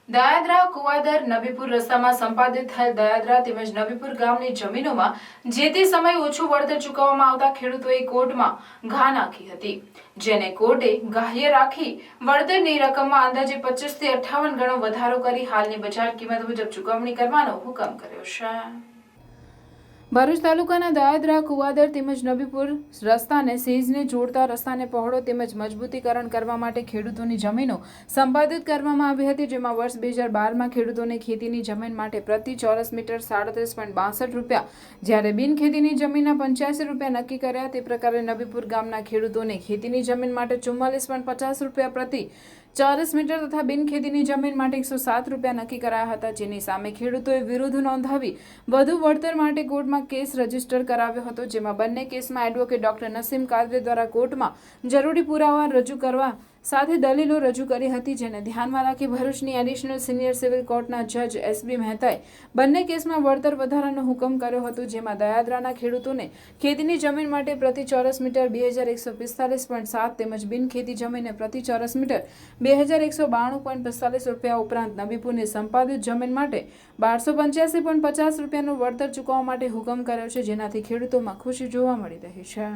દયાદરા કુવાદર નબીપુર રસ્તામાં સંપાદિત થયેલ દયાદરા તેમજ નબીપુર ગામની જમીનોમાં જે તે સમયે ઓછું વળતર ચૂકવવામાં આવતા ખેડૂતોએ કોર્ટમાં ઘા નાખી હતી, જેને કોર્ટે ગ્રાહ્ય રાખી વળતરની રકમમાં અંદાજે 25 થી 58 ગણો વધારો કરી હાલની બજાર કિંમત મુજબ ચૂકવણી કરવાનો હુકમ કર્યો છે। ભરૂચ તાલુકાના દયાદરા કુવાદર તેમજ નબીપુર રસ્તાને સેજને જોડતા રસ્તાને પહોળો તેમજ મજબૂતીકરણ કરવા માટે ખેડૂતોની જમીનો સંપાદિત કરવામાં આવી હતી, જેમાં વર્ષ 2012માં ખેડૂતોને ખેતીની જમીન માટે પ્રતિ ચોરસ મીટર 37.62 રૂપિયા, જ્યારે બિનખેતીની જમીનના 85 રૂપિયા નક્કી કર્યા। તે પ્રકારે નબીપુર ગામના ખેડૂતોને ખેતીની જમીન માટે 44.50 રૂપિયા પ્રતિ ચોરસ મીટર તથા બિનખેતીની જમીન માટે 107 રૂપિયા નક્કી કરાયા હતા, જેની સામે ખેડૂતોએ વિરોધ નોંધાવી વધુ વળતર માટે કોર્ટમાં કેસ રજીસ્ટર કરાવ્યો હતો, જેમાં બંને કેસમાં એડવોકેટ ડોક્ટર નસીમ કાદરે દ્વારા કોર્ટમાં જરૂરી પુરાવા રજૂ કરવા સાથે દલીલો રજૂ કરી હતી, જેને ધ્યાનમાં રાખી ભરૂચની એડિશનલ સિનિયર સિવિલ કોર્ટના જજ એસબી મહેતાએ બંને કેસમાં વળતર વધારાનો હુકમ કર્યો હતો, જેમાં દયાદરાના ખેડૂતોને ખેતીની જમીન માટે પ્રતિ ચોરસ મીટર 2145.7 તેમજ બિનખેતી જમીનને પ્રતિ ચોરસ મીટર 2192.45 રૂપિયા ઉપરાંત નબીપુરની સંપાદિત જમીન માટે 1285.50 રૂપિયાનું વળતર ચૂકવવા માટે હુકમ કર્યો છે, જેનાથી ખેડૂતોમાં ખુશી જોવા મળી રહી છે।